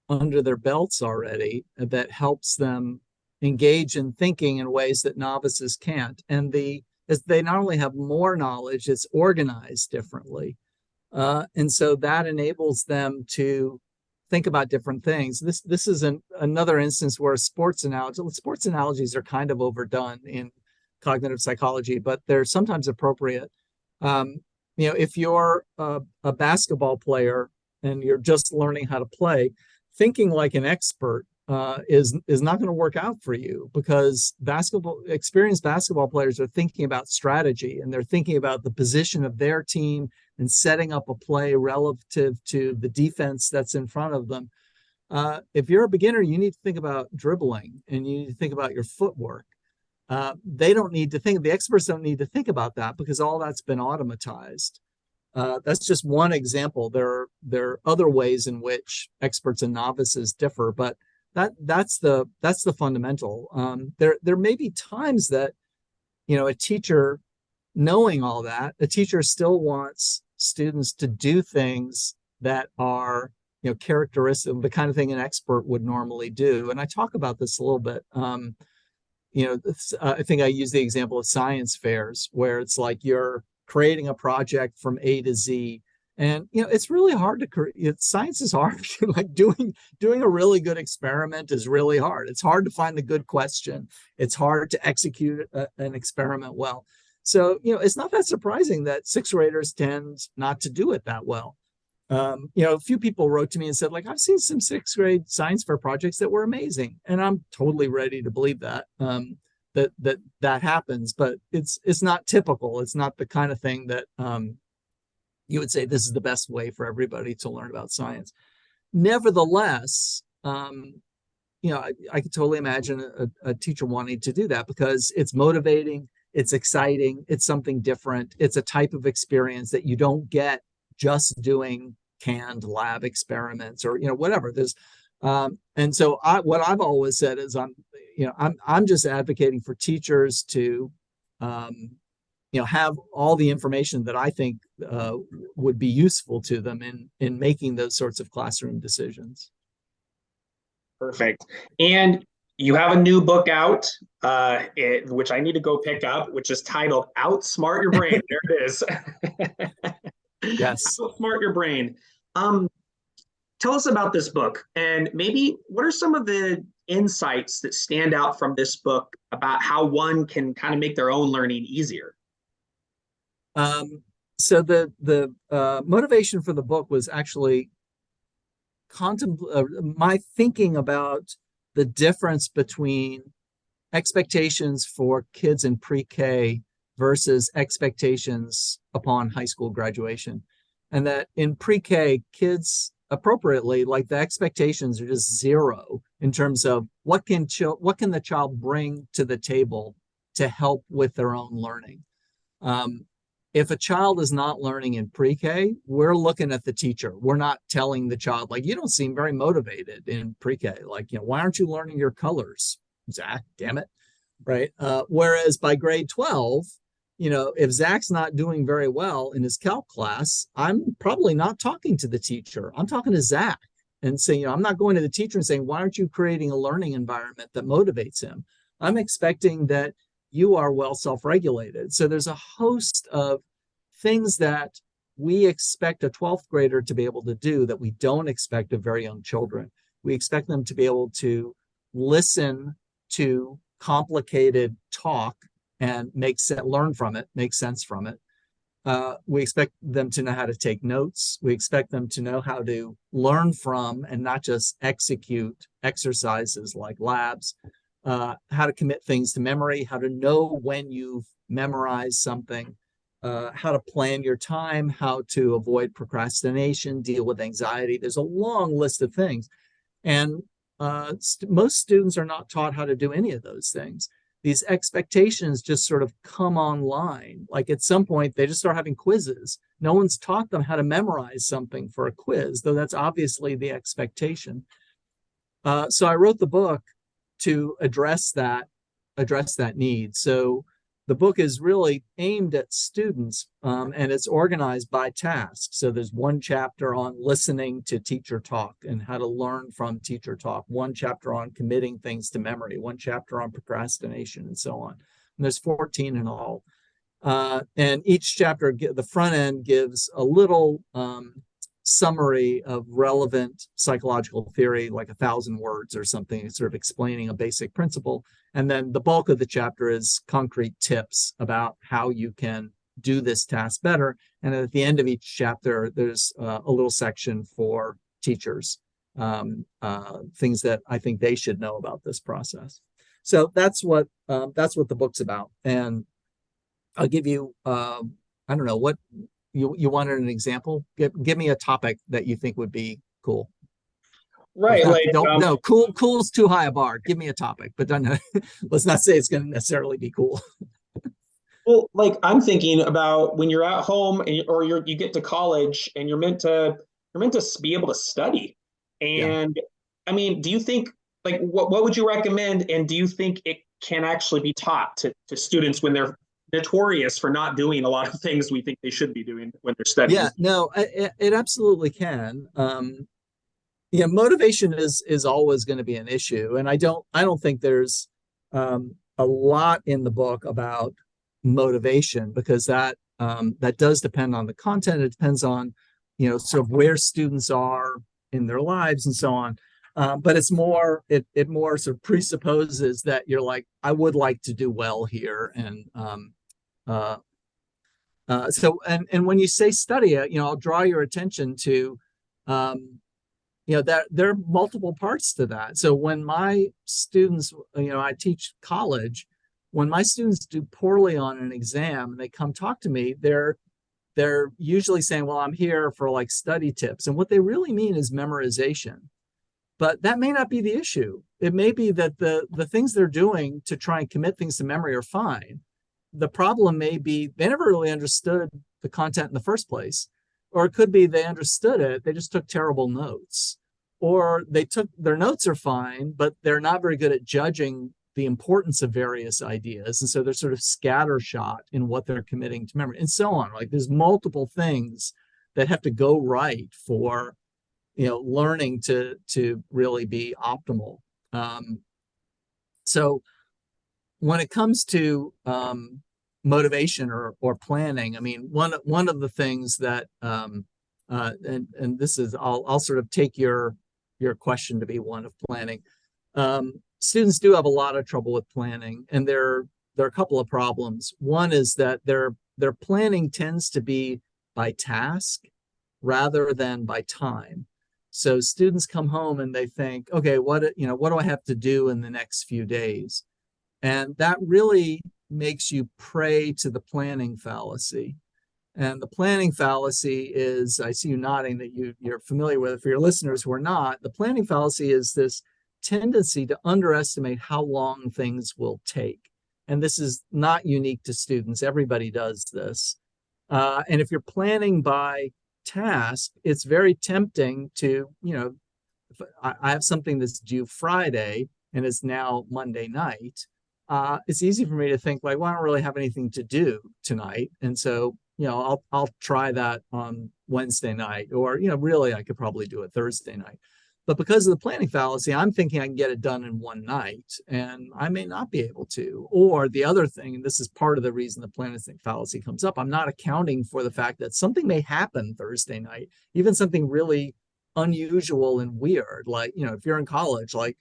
Speaker 2: under their belts already that helps them engage in thinking in ways that novices can't. And as they not only have more knowledge, it's organized differently. And so that enables them to think about different things. This is another instance where sports analogies are kind of overdone in cognitive psychology, but they're sometimes appropriate. If you're a basketball player and you're just learning how to play, thinking like an expert is not going to work out for you, because experienced basketball players are thinking about strategy, and they're thinking about the position of their team and setting up a play relative to the defense that's in front of them. If you're a beginner, you need to think about dribbling, and you need to think about your footwork. The experts don't need to think about that, because all that's been automatized. That's just one example. There are other ways in which experts and novices differ, but that's the fundamental. There may be times that a teacher knowing all that, a teacher still wants students to do things that are, characteristic, the kind of thing an expert would normally do. And I talk about this a little bit. I think I use the example of science fairs, where it's like you're creating a project from A to Z. And it's really hard to create. Science is hard. Like doing a really good experiment is really hard. It's hard to find the good question. It's hard to execute an experiment well. So it's not that surprising that sixth graders tend not to do it that well. A few people wrote to me and said, like, I've seen some sixth grade science fair projects that were amazing, and I'm totally ready to believe that that happens. But it's not typical. It's not the kind of thing that you would say this is the best way for everybody to learn about science. Nevertheless, I could totally imagine a teacher wanting to do that because it's motivating, it's exciting, it's something different, it's a type of experience that you don't get just doing canned lab experiments or whatever. There's and so what I've always said is I'm just advocating for teachers to have all the information that I think would be useful to them in making those sorts of classroom decisions.
Speaker 3: Perfect. And you have a new book out, which I need to go pick up, which is titled Outsmart Your Brain. There it is.
Speaker 2: Yes.
Speaker 3: Outsmart Your Brain. Tell us about this book, and maybe what are some of the insights that stand out from this book about how one can kind of make their own learning easier?
Speaker 2: So the motivation for the book was actually my thinking about the difference between expectations for kids in pre-K versus expectations upon high school graduation. And that in pre-K, kids appropriately, like the expectations are just zero in terms of what can the child bring to the table to help with their own learning. If a child is not learning in pre-K, we're looking at the teacher. We're not telling the child, like, you don't seem very motivated in pre-K. Like, why aren't you learning your colors? Zach, damn it. Right. Whereas by grade 12, if Zach's not doing very well in his calc class, I'm probably not talking to the teacher. I'm talking to Zach and saying, I'm not going to the teacher and saying, why aren't you creating a learning environment that motivates him? I'm expecting that you are well self-regulated. So there's a host of things that we expect a 12th grader to be able to do that we don't expect of very young children. We expect them to be able to listen to complicated talk and learn from it, make sense from it. We expect them to know how to take notes. We expect them to know how to learn from and not just execute exercises like labs, how to commit things to memory, how to know when you've memorized something, how to plan your time, how to avoid procrastination, deal with anxiety. There's a long list of things. And most students are not taught how to do any of those things. These expectations just sort of come online. Like at some point, they just start having quizzes. No one's taught them how to memorize something for a quiz, though that's obviously the expectation. So I wrote the book to address that need. So the book is really aimed at students, and it's organized by task. So there's one chapter on listening to teacher talk and how to learn from teacher talk, one chapter on committing things to memory, one chapter on procrastination, and so on. And there's 14 in all. And each chapter, the front end gives a little summary of relevant psychological theory, like 1,000 words or something, sort of explaining a basic principle. And then the bulk of the chapter is concrete tips about how you can do this task better. And at the end of each chapter, there's a little section for teachers, things that I think they should know about this process. So that's what the book's about. And I'll give you, I don't know, what you wanted an example? Give me a topic that you think would be cool.
Speaker 3: Right.
Speaker 2: No, cool is too high a bar. Give me a topic, but let's not say it's going to necessarily be cool.
Speaker 3: Well, like I'm thinking about when you're at home or you get to college and you're meant to be able to study. And yeah. I mean, do you think, like, what would you recommend? And do you think it can actually be taught to students when they're notorious for not doing a lot of things we think they should be doing when they're studying.
Speaker 2: Yeah, no, it absolutely can. Yeah, motivation is always going to be an issue, and I don't think there's a lot in the book about motivation, because that does depend on the content. It depends on, sort of where students are in their lives and so on. But it more sort of presupposes that you're like, I would like to do well here, and uh, and when you say study it, I'll draw your attention to, that there are multiple parts to that. So when my students, I teach college, when my students do poorly on an exam and they come talk to me, they're usually saying, well, I'm here for like study tips. And what they really mean is memorization. But that may not be the issue. It may be that the things they're doing to try and commit things to memory are fine. The problem may be they never really understood the content in the first place. Or it could be they understood it, they just took terrible notes. Or their notes are fine, but they're not very good at judging the importance of various ideas. And so they're sort of scattershot in what they're committing to memory, and so on. Like, there's multiple things that have to go right for, learning to really be optimal. So when it comes to motivation or planning, I mean, one of the things that and this is, I'll sort of take your question to be one of planning. Students do have a lot of trouble with planning, and there are a couple of problems. One is that their planning tends to be by task rather than by time. So students come home and they think, okay, what do I have to do in the next few days? And that really makes you prey to the planning fallacy. And the planning fallacy is, I see you nodding that you're familiar with it. For your listeners who are not, the planning fallacy is this tendency to underestimate how long things will take. And this is not unique to students. Everybody does this. And if you're planning by task, it's very tempting to, if I have something that's due Friday and it's now Monday night, it's easy for me to think like, well, I don't really have anything to do tonight. And so, I'll try that on Wednesday night, or, really I could probably do it Thursday night. But because of the planning fallacy, I'm thinking I can get it done in one night, and I may not be able to. Or the other thing, and this is part of the reason the planning fallacy comes up, I'm not accounting for the fact that something may happen Thursday night, even something really unusual and weird. Like, if you're in college, like,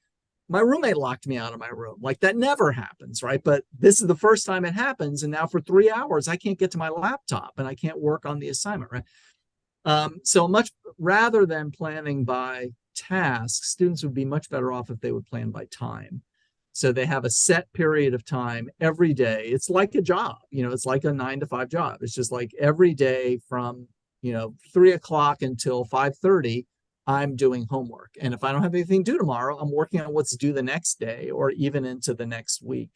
Speaker 2: my roommate locked me out of my room. Like, that never happens, right? But this is the first time it happens. And now for 3 hours, I can't get to my laptop and I can't work on the assignment, right? So much rather than planning by tasks, students would be much better off if they would plan by time. So they have a set period of time every day. It's like a job, it's like a 9 to 5 job. It's just like every day from, 3 o'clock until 5:30, I'm doing homework. And if I don't have anything due tomorrow, I'm working on what's due the next day or even into the next week.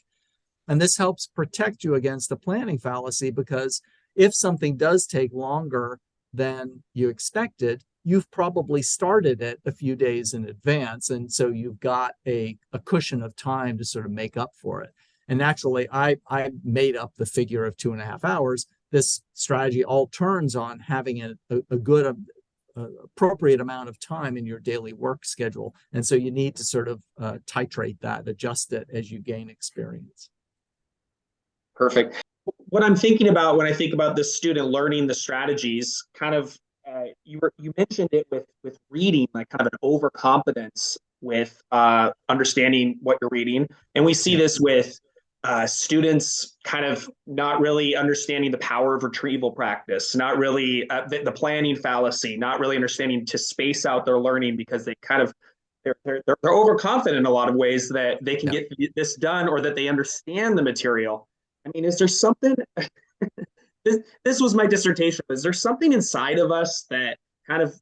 Speaker 2: And this helps protect you against the planning fallacy, because if something does take longer than you expected, you've probably started it a few days in advance. And so you've got a cushion of time to sort of make up for it. And naturally, I made up the figure of 2.5 hours. This strategy all turns on having a good appropriate amount of time in your daily work schedule. And so you need to sort of titrate that, adjust it as you gain experience.
Speaker 3: Perfect. What I'm thinking about when I think about this student learning the strategies, kind of, you mentioned it with reading, like kind of an overconfidence with understanding what you're reading. And we see this with students kind of not really understanding the power of retrieval practice, not really the planning fallacy, not really understanding to space out their learning, because they kind of they're overconfident in a lot of ways that they can get this done, or that they understand the material. I mean, is there something? This was my dissertation. Is there something inside of us that kind of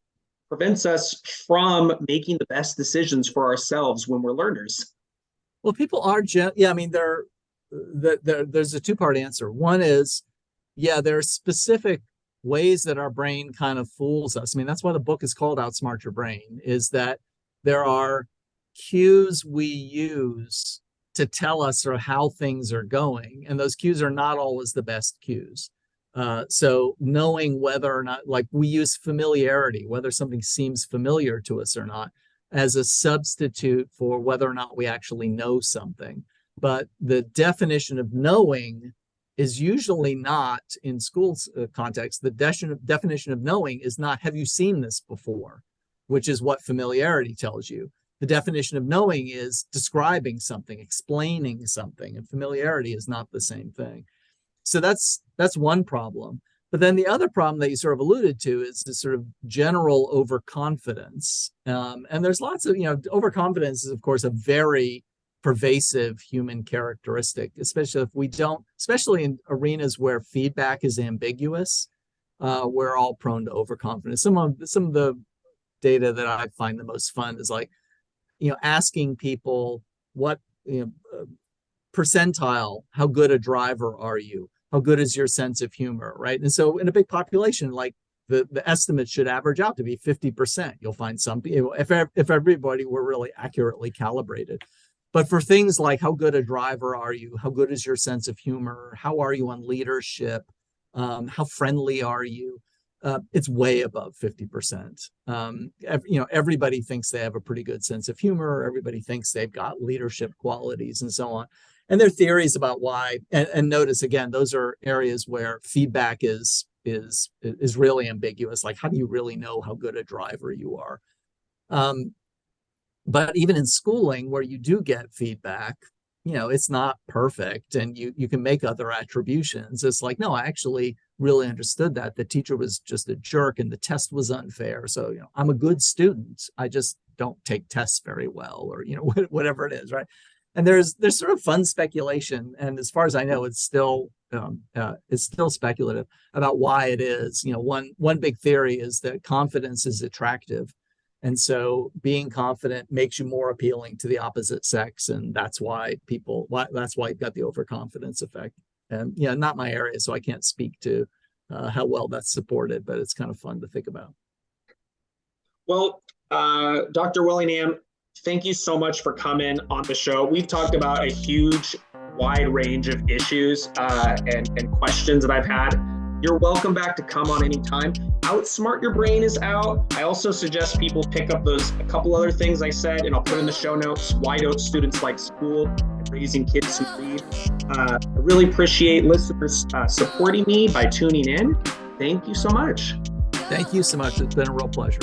Speaker 3: prevents us from making the best decisions for ourselves when we're learners?
Speaker 2: Well, people are, I mean, there's a two-part answer. One is, there are specific ways that our brain kind of fools us. I mean, that's why the book is called Outsmart Your Brain, is that there are cues we use to tell us sort of how things are going, and those cues are not always the best cues. So knowing whether or not, like we use familiarity, whether something seems familiar to us or not, as a substitute for whether or not we actually know something. But the definition of knowing is usually not, in school context, the definition of knowing is not, have you seen this before, which is what familiarity tells you. The definition of knowing is describing something, explaining something, and familiarity is not the same thing. So that's one problem. But then the other problem that you sort of alluded to is this sort of general overconfidence. And there's lots of, overconfidence is, of course, a very pervasive human characteristic, especially in arenas where feedback is ambiguous. We're all prone to overconfidence. Some of the data that I find the most fun is like, asking people what, percentile, how good a driver are you? How good is your sense of humor, right? And so in a big population, like the estimate should average out to be 50%. You'll find some people, if everybody were really accurately calibrated. But for things like how good a driver are you? How good is your sense of humor? How are you on leadership? How friendly are you? It's way above 50%. Everybody thinks they have a pretty good sense of humor. Everybody thinks they've got leadership qualities and so on. And there are theories about why. And notice again, those are areas where feedback is really ambiguous. Like, how do you really know how good a driver you are? But even in schooling, where you do get feedback, it's not perfect, and you can make other attributions. It's like, no, I actually really understood that the teacher was just a jerk and the test was unfair. So, I'm a good student. I just don't take tests very well, or, whatever it is, right? And there's sort of fun speculation, and as far as I know, it's still speculative about why it is. One big theory is that confidence is attractive. And so being confident makes you more appealing to the opposite sex. And that's why you've got the overconfidence effect. And, not my area, so I can't speak to how well that's supported, but it's kind of fun to think about.
Speaker 3: Well, Dr. Willingham, thank you so much for coming on the show. We've talked about a huge, wide range of issues and questions that I've had. You're welcome back to come on anytime. Outsmart Your Brain is out. I also suggest people pick up a couple other things I said, and I'll put in the show notes. Why don't students like school and raising kids who read? I really appreciate listeners supporting me by tuning in. Thank you so much.
Speaker 2: Thank you so much. It's been a real pleasure.